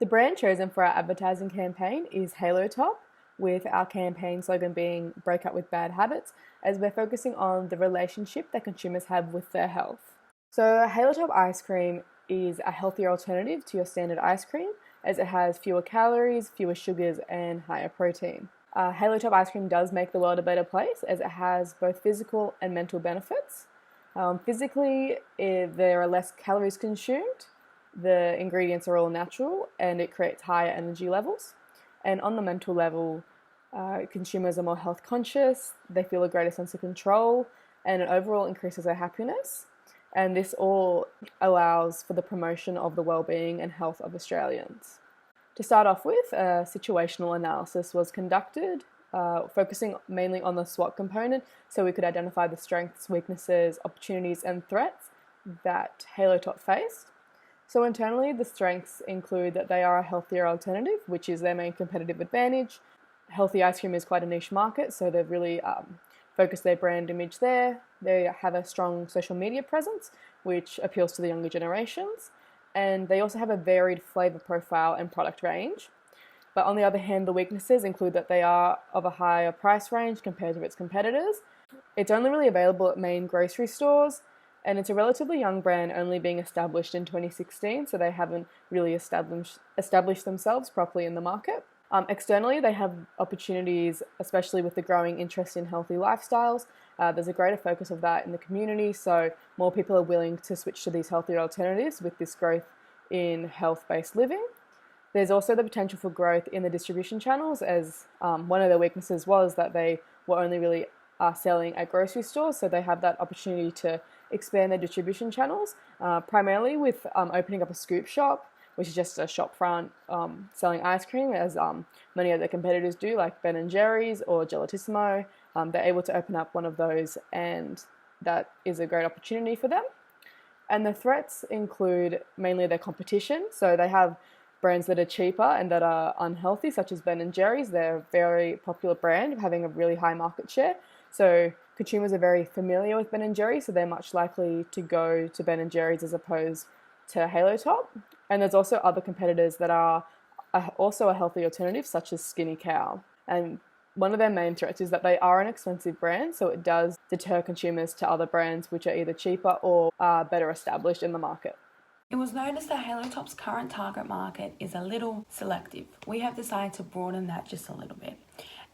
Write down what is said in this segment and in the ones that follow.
The brand chosen for our advertising campaign is Halo Top, with our campaign slogan being Break Up with Bad Habits, as we're focusing on the relationship that consumers have with their health. So, Halo Top ice cream is a healthier alternative to your standard ice cream, as it has fewer calories, fewer sugars, and higher protein. Halo Top ice cream does make the world a better place, as it has both physical and mental benefits. Physically, there are less calories consumed, the ingredients are all natural, and it creates higher energy levels. And on the mental level, consumers are more health conscious, they feel a greater sense of control, and it overall increases their happiness. And this all allows for the promotion of the well-being and health of Australians. To start off with, a situational analysis was conducted, focusing mainly on the SWOT component, so we could identify the strengths, weaknesses, opportunities, and threats that Halo Top faced. So internally, the strengths include that they are a healthier alternative, which is their main competitive advantage. Healthy ice cream is quite a niche market, so they've really focused their brand image there. They have a strong social media presence, which appeals to the younger generations. And they also have a varied flavour profile and product range. But on the other hand, the weaknesses include that they are of a higher price range compared to its competitors. It's only really available at main grocery stores, and it's a relatively young brand, only being established in 2016, so they haven't really established themselves properly in the market. Externally, they have opportunities, especially with the growing interest in healthy lifestyles. There's a greater focus of that in the community, so more people are willing to switch to these healthier alternatives with this growth in health-based living. There's also the potential for growth in the distribution channels, as one of their weaknesses was that they were only really selling at grocery stores, so they have that opportunity to expand their distribution channels, primarily with opening up a scoop shop, which is just a shop front selling ice cream, as many of their competitors do, like Ben & Jerry's or Gelatissimo. They're able to open up one of those, and that is a great opportunity for them. And the threats include mainly their competition. So they have brands that are cheaper and that are unhealthy, such as Ben & Jerry's. They're a very popular brand, having a really high market share. So consumers are very familiar with Ben & Jerry's, so they're much likely to go to Ben & Jerry's as opposed to Halo Top. And there's also other competitors that are also a healthy alternative, such as Skinny Cow. And one of their main threats is that they are an expensive brand, so it does deter consumers to other brands which are either cheaper or are better established in the market. It was noticed that Halo Top's current target market is a little selective. We have decided to broaden that just a little bit.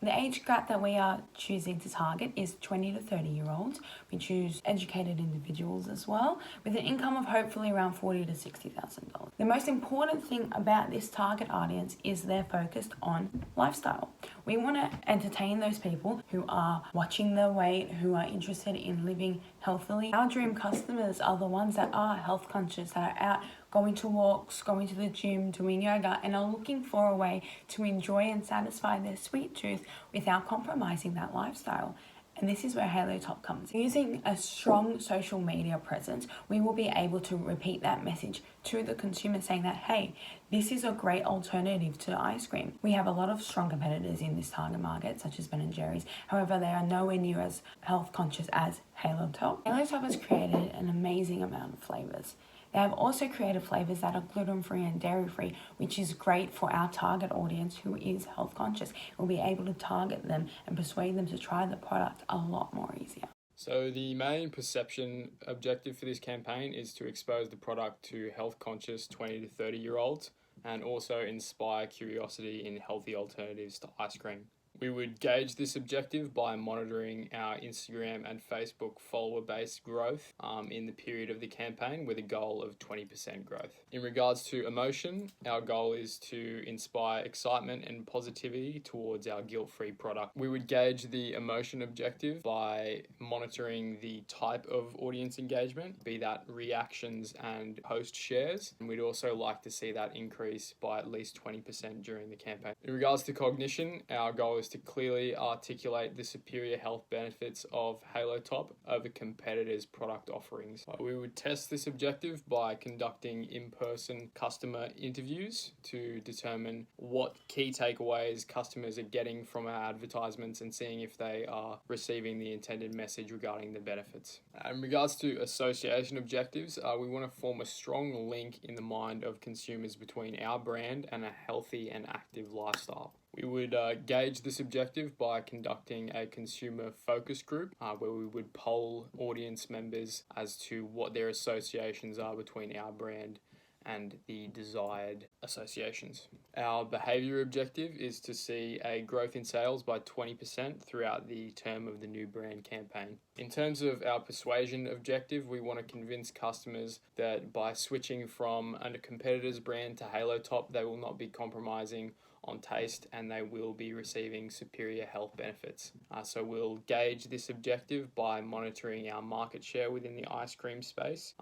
The age gap that we are choosing to target is 20 to 30-year-olds. We choose educated individuals as well, with an income of hopefully around $40,000 to $60,000. The most important thing about this target audience is they're focused on lifestyle. We want to entertain those people who are watching their weight, who are interested in living healthily. Our dream customers are the ones that are health conscious, that are out going to walks, going to the gym, doing yoga, and are looking for a way to enjoy and satisfy their sweet tooth without compromising that lifestyle. And this is where Halo Top comes in. Using a strong social media presence, we will be able to repeat that message to the consumer, saying that, hey, this is a great alternative to ice cream. We have a lot of strong competitors in this target market, such as Ben & Jerry's. However, they are nowhere near as health conscious as Halo Top. Halo Top has created an amazing amount of flavors. They have also created flavours that are gluten-free and dairy-free, which is great for our target audience who is health conscious. We'll be able to target them and persuade them to try the product a lot more easier. So the main perception objective for this campaign is to expose the product to health conscious 20 to 30-year-olds and also inspire curiosity in healthy alternatives to ice cream. We would gauge this objective by monitoring our Instagram and Facebook follower-based growth in the period of the campaign, with a goal of 20% growth. In regards to emotion, our goal is to inspire excitement and positivity towards our guilt-free product. We would gauge the emotion objective by monitoring the type of audience engagement, be that reactions and post shares. And we'd also like to see that increase by at least 20% during the campaign. In regards to cognition, our goal is to clearly articulate the superior health benefits of Halo Top over competitors' product offerings. We would test this objective by conducting in-person customer interviews to determine what key takeaways customers are getting from our advertisements and seeing if they are receiving the intended message regarding the benefits. In regards to association objectives, we want to form a strong link in the mind of consumers between our brand and a healthy and active lifestyle. We would gauge this objective by conducting a consumer focus group where we would poll audience members as to what their associations are between our brand and the desired associations. Our behaviour objective is to see a growth in sales by 20% throughout the term of the new brand campaign. In terms of our persuasion objective, we want to convince customers that by switching from a competitor's brand to Halo Top, they will not be compromising on taste and they will be receiving superior health benefits. So we'll gauge this objective by monitoring our market share within the ice cream space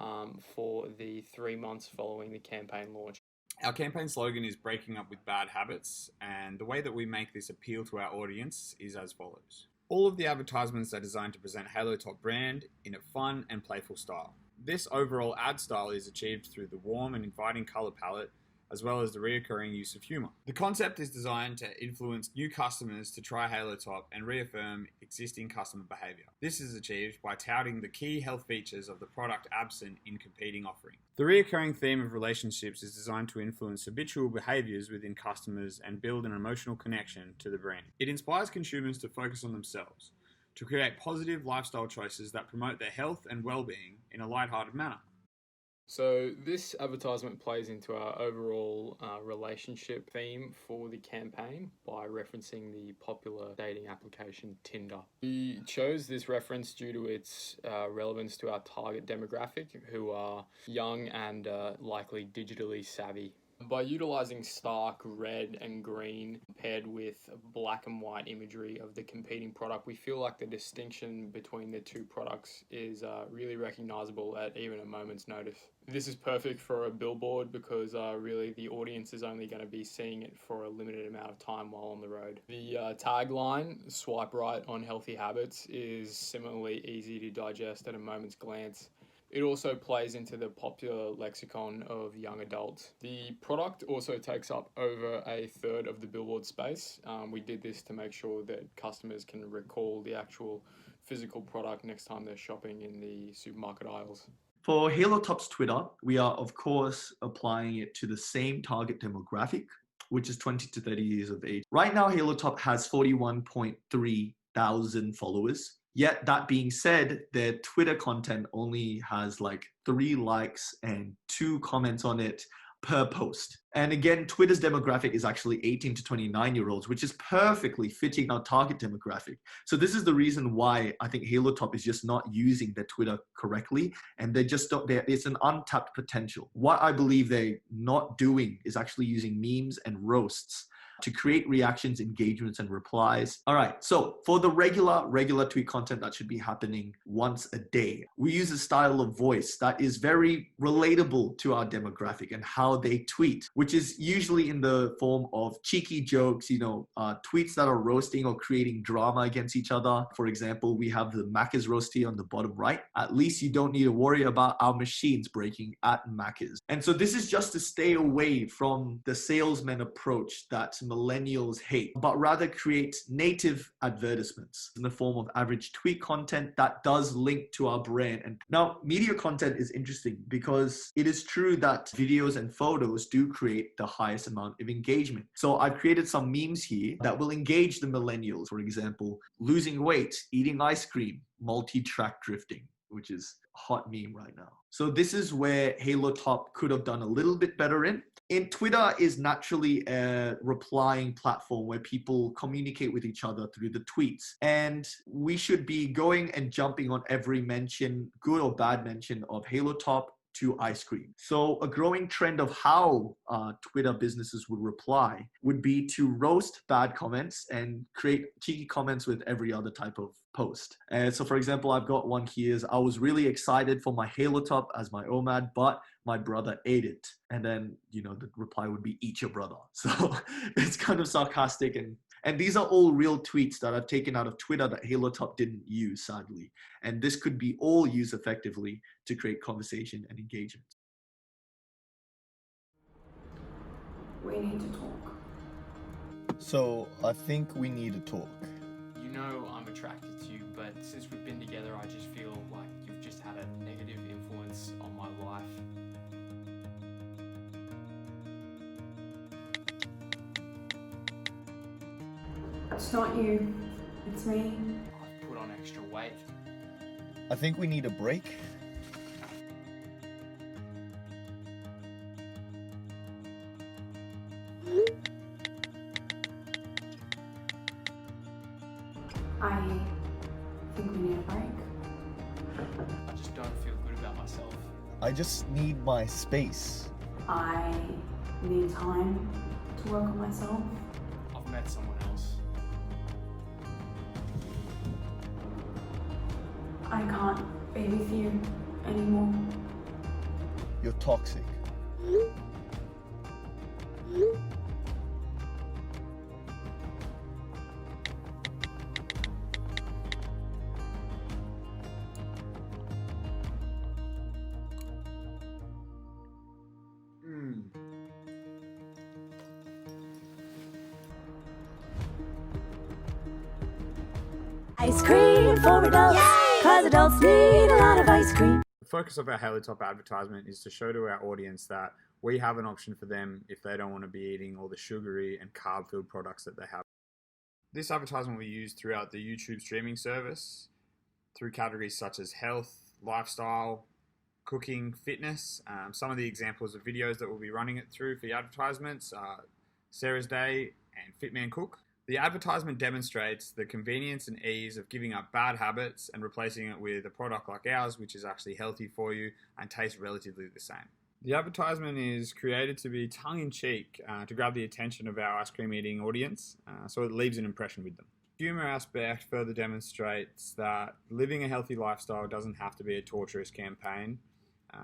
for the 3 months following the campaign launch. Our campaign slogan is breaking up with bad habits, and the way that we make this appeal to our audience is as follows. All of the advertisements are designed to present Halo Top brand in a fun and playful style. This overall ad style is achieved through the warm and inviting color palette, as well as the reoccurring use of humor. The concept is designed to influence new customers to try Halo Top and reaffirm existing customer behavior. This is achieved by touting the key health features of the product absent in competing offerings. The reoccurring theme of relationships is designed to influence habitual behaviors within customers and build an emotional connection to the brand. It inspires consumers to focus on themselves, to create positive lifestyle choices that promote their health and well-being in a lighthearted manner. So this advertisement plays into our overall relationship theme for the campaign by referencing the popular dating application Tinder. We chose this reference due to its relevance to our target demographic, who are young and likely digitally savvy. By utilising stark red and green paired with black and white imagery of the competing product, we feel like the distinction between the two products is really recognisable at even a moment's notice. This is perfect for a billboard because really the audience is only going to be seeing it for a limited amount of time while on the road. The tagline, "Swipe right on healthy habits," is similarly easy to digest at a moment's glance. It also plays into the popular lexicon of young adults. The product also takes up over a third of the billboard space. We did this to make sure that customers can recall the actual physical product next time they're shopping in the supermarket aisles. For Halo Top's Twitter, we are of course applying it to the same target demographic, which is 20 to 30 years of age. Right now, Halo Top has 41.3 thousand followers. Yet that being said, their Twitter content only has like 3 likes and 2 comments on it per post. And again, Twitter's demographic is actually 18 to 29-year-olds, which is perfectly fitting our target demographic. So this is the reason why I think Halo Top is just not using their Twitter correctly, and they just don't. It's an untapped potential. What I believe they're not doing is actually using memes and roasts to create reactions, engagements, and replies. All right, so for the regular tweet content that should be happening once a day, we use a style of voice that is very relatable to our demographic and how they tweet, which is usually in the form of cheeky jokes, tweets that are roasting or creating drama against each other. For example, we have the Macca's roasty on the bottom right. At least you don't need to worry about our machines breaking at Macca's. And so this is just to stay away from the salesman approach that millennials hate, but rather create native advertisements in the form of average tweet content that does link to our brand. And now media content is interesting because it is true that videos and photos do create the highest amount of engagement. So I've created some memes here that will engage the millennials. For example, losing weight, eating ice cream, multi-track drifting, which is a hot meme right now. So this is where Halo Top could have done a little bit better in. Twitter is naturally a replying platform where people communicate with each other through the tweets. And we should be going and jumping on every mention, good or bad mention of Halo Top to ice cream. So a growing trend of how Twitter businesses would reply would be to roast bad comments and create cheeky comments with every other type of post. And so for example, I've got one here is, I was really excited for my Halo Top as my OMAD, but my brother ate it. And then, the reply would be, eat your brother. So it's kind of sarcastic and And these are all real tweets that are taken out of Twitter that Halo Top didn't use, sadly. And this could be all used effectively to create conversation and engagement. We need to talk. So I think we need to talk. You know I'm attracted to you, but since we've been together, I just feel like you've just had a negative influence on my life. It's not you, it's me. I've put on extra weight. I think we need a break. I think we need a break. I just don't feel good about myself. I just need my space. I need time to work on myself. I've met someone else. I can't be with you anymore. You're toxic. Ice cream for adults, cause adults need a lot of ice cream. The focus of our Halo Top advertisement is to show to our audience that we have an option for them if they don't want to be eating all the sugary and carb-filled products that they have. This advertisement will be used throughout the YouTube streaming service through categories such as health, lifestyle, cooking, fitness. Some of the examples of videos that we'll be running it through for the advertisements are Sarah's Day and Fitman Cook. The advertisement demonstrates the convenience and ease of giving up bad habits and replacing it with a product like ours, which is actually healthy for you and tastes relatively the same. The advertisement is created to be tongue-in-cheek to grab the attention of our ice cream eating audience, so it leaves an impression with them. The humour aspect further demonstrates that living a healthy lifestyle doesn't have to be a torturous campaign.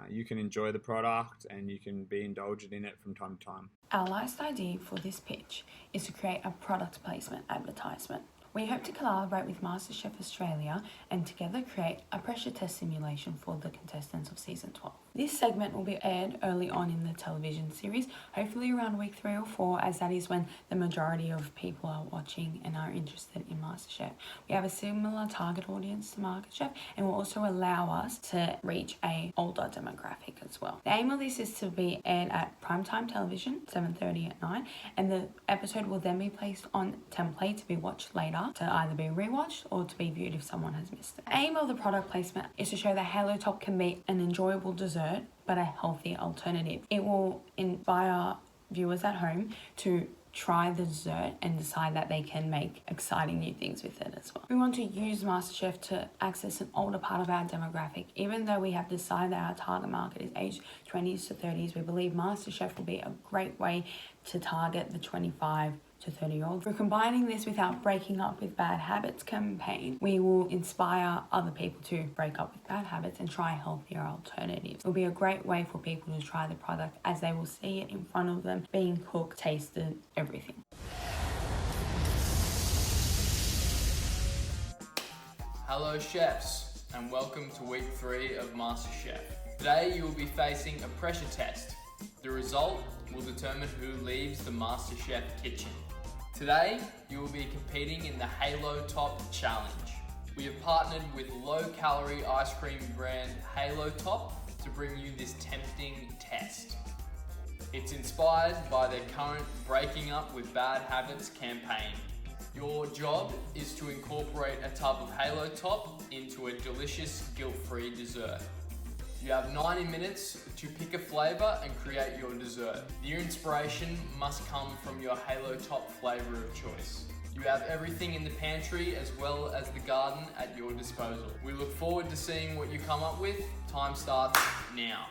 You can enjoy the product and you can be indulgent in it from time to time. Our last idea for this pitch is to create a product placement advertisement. We hope to collaborate with MasterChef Australia and together create a pressure test simulation for the contestants of Season 12. This segment will be aired early on in the television series, hopefully around week 3 or 4, as that is when the majority of people are watching and are interested in MasterChef. We have a similar target audience to MasterChef and will also allow us to reach a older demographic as well. The aim of this is to be aired at primetime television, 7:30 at night, and the episode will then be placed on template to be watched later, to either be rewatched or to be viewed if someone has missed it. The aim of the product placement is to show that Halo Top can be an enjoyable dessert but a healthy alternative. It will inspire viewers at home to try the dessert and decide that they can make exciting new things with it as well. We want to use MasterChef to access an older part of our demographic. Even though we have decided that our target market is age 20s to 30s, we believe MasterChef will be a great way to target the 25 to 30-year-olds. We're combining this with our Breaking Up with Bad Habits campaign. We will inspire other people to break up with bad habits and try healthier alternatives. It will be a great way for people to try the product as they will see it in front of them, being cooked, tasted, everything. Hello chefs, and welcome to week 3 of MasterChef. Today you will be facing a pressure test. The result will determine who leaves the MasterChef kitchen. Today, you will be competing in the Halo Top Challenge. We have partnered with low-calorie ice cream brand Halo Top to bring you this tempting test. It's inspired by their current Breaking Up with Bad Habits campaign. Your job is to incorporate a tub of Halo Top into a delicious guilt-free dessert. You have 90 minutes to pick a flavour and create your dessert. Your inspiration must come from your Halo Top flavour of choice. You have everything in the pantry as well as the garden at your disposal. We look forward to seeing what you come up with. Time starts now.